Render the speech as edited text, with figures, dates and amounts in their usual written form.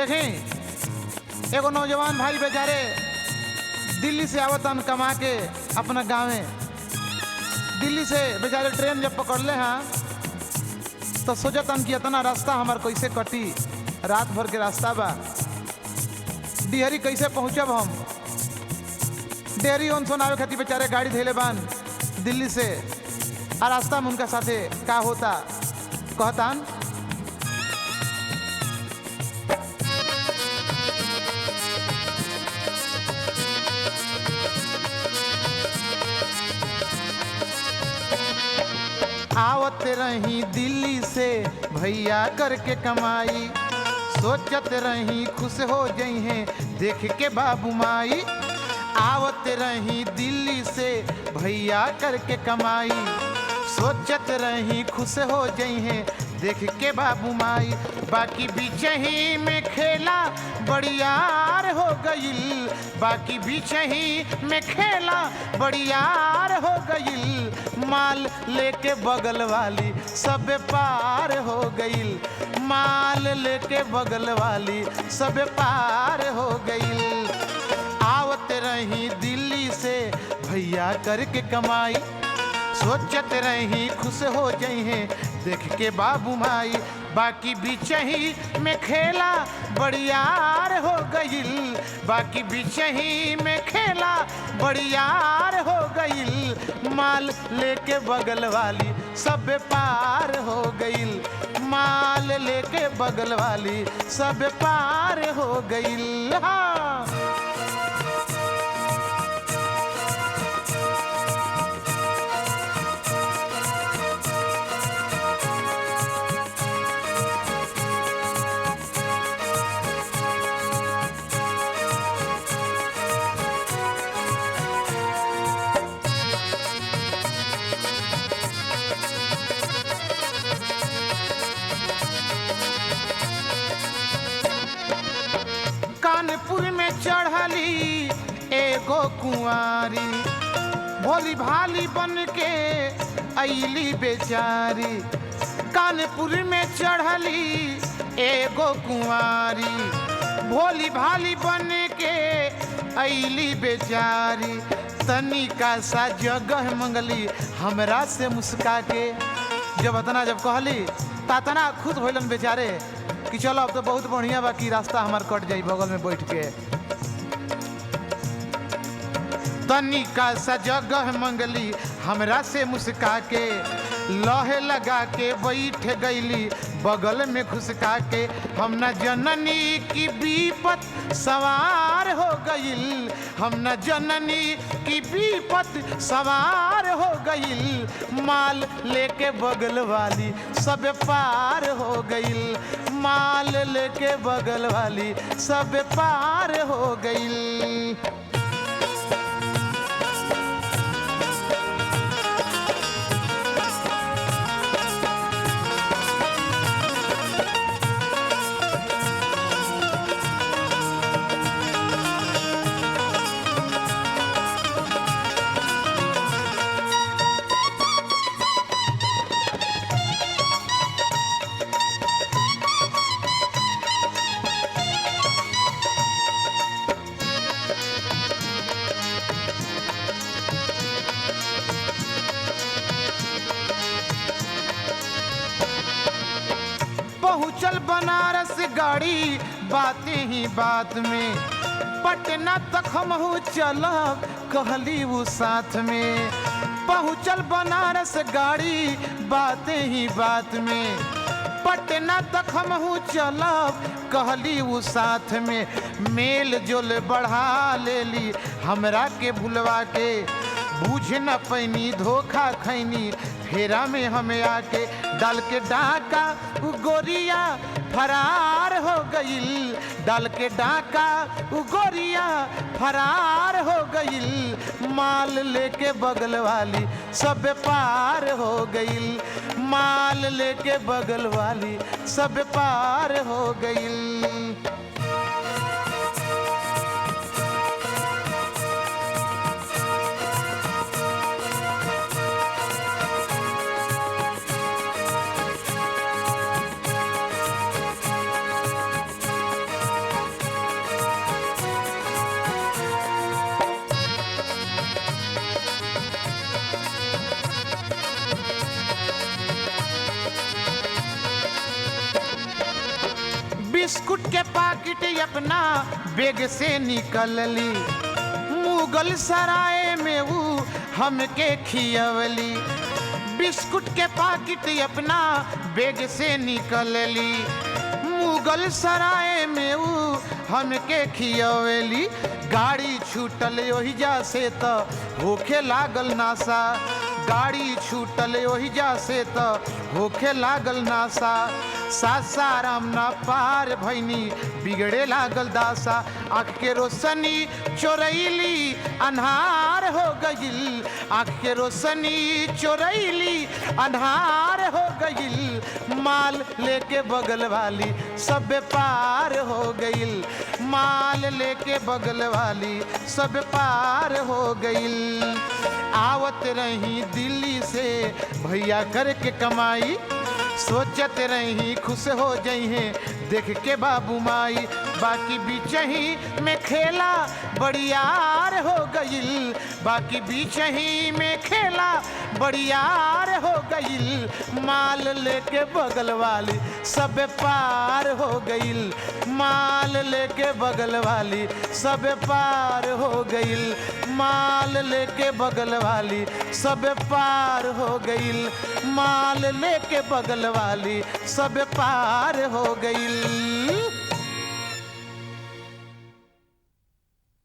देखें एगो नौजवान भाई बेचारे दिल्ली से आवतन कमा के अपना गाँवे। दिल्ली से बेचारे ट्रेन जब पकड़ ले हाँ तो सोचतन कि इतना रास्ता हमार कैसे कटी, रात भर के रास्ता बा, डिहरी कैसे पहुँचब हम। डेहरी ओन सुनावे खातिर बेचारे गाड़ी धैले बान दिल्ली से, आ रास्ता में उनका साथे का होता कहतान। आवत रही दिल्ली से भैया करके कमाई, सोचत रही खुश हो जई हैं देख के बाबू माई। आवत रही दिल्ली से भैया करके कमाई, सोचत रही खुश हो जई हैं देख के बाबू माई। बाकी बीच ही में खेला बड़ियार हो गईल, बाकी बीच ही में खेला बड़ियार हो गईल। माल लेके बगल वाली सब पार हो गईल, माल लेके बगल वाली सब पार हो गईल। आवत रही दिल्ली से भैया करके कमाई, सोचत रही खुश हो जई हैं देख के बाबू माई। बाकी बीच ही में खेला बड़ियार हो गईल, बाकी बीच ही में खेला बड़ियार हो गईल। माल लेके बगल वाली सब पार हो गईल, माल लेके बगल वाली सब पार हो गईल। हाँ कानपुर में चढ़ली एगो कुंवारी, भोली भाली बन के अइली बेचारी। कानपुर में चढ़ली एगो कुंवारी, भोली भाली बन के अइली बेचारी। तनिका सा जगह मंगली हमरा से मुस्का के, जब अतना जब कहली तना खुद होलन बेचारे कि चलो अब तो बहुत बढ़िया बा कि रास्ता हमार कट जाई बगल में बैठ के। तनिका सा जगह मंगली हमरा से मुस्का के, लहे लगा के बैठ गईली बगल में घुसका के। हम न जननी की विपत सवार हो गईल, हम न जननी की विपत सवार हो गईल। माल लेके बगल वाली सब पार हो गईल, माल लेके बगल वाली सब पार हो गईल। पहुँचल बनारस गाड़ी बातें ही बात में, पटना तक हम चलब कहली वो साथ में। पहुँचल बनारस गाड़ी बातें ही बात में, पटना तक हम चलब कहली वो साथ में। मेल जोल बढ़ा लेली हमरा के भुलवा के, बूझ न पैनी धोखा खैनी फेरा में हमें आके। डाल के डाका उ गोरिया फरार हो गईल, डाल के डाका उ गोरिया फरार हो गईल। माल लेके बगल वाली सब पार हो गईल, माल लेके बगल वाली सब पार हो गईल। पाकिट अपना बेग से निकलली, मुगल सराय में वो हमके खियवली। बिस्कुट के पाकिट अपना बेग से निकलली, मुगल सराय में वो हमके खियवली। गाड़ी छूटल ओहिजा से तो होखे लागल नासा, गाड़ी छूटल ओहिजा से तो होखे लागल नासा। सासाराम ना पार भैनी बिगड़े लागल दासा। आँख के रोशनी चोरैली अन्हार हो गइल, आँख के रोशनी चोरैली अन्हार हो गइल। माल लेके बगल वाली सब पार हो गइल, माल लेके बगल वाली सब पार हो गइल। आवत रही दिल्ली से भैया करके कमाई, सोचत रही खुश हो जइहे देख के बाबू माई। बाकी बीचही में खेला बड़ियार हो गइल, बाकी बीचही में खेला बड़ियार हो गइल। माल लेके बगल वाली सब पार हो गइल, माल लेके बगल वाली सब पार हो गइल, माल लेके बगल वाली सब पार हो गइल, माल लेके बगल वाली सब पार हो गइल।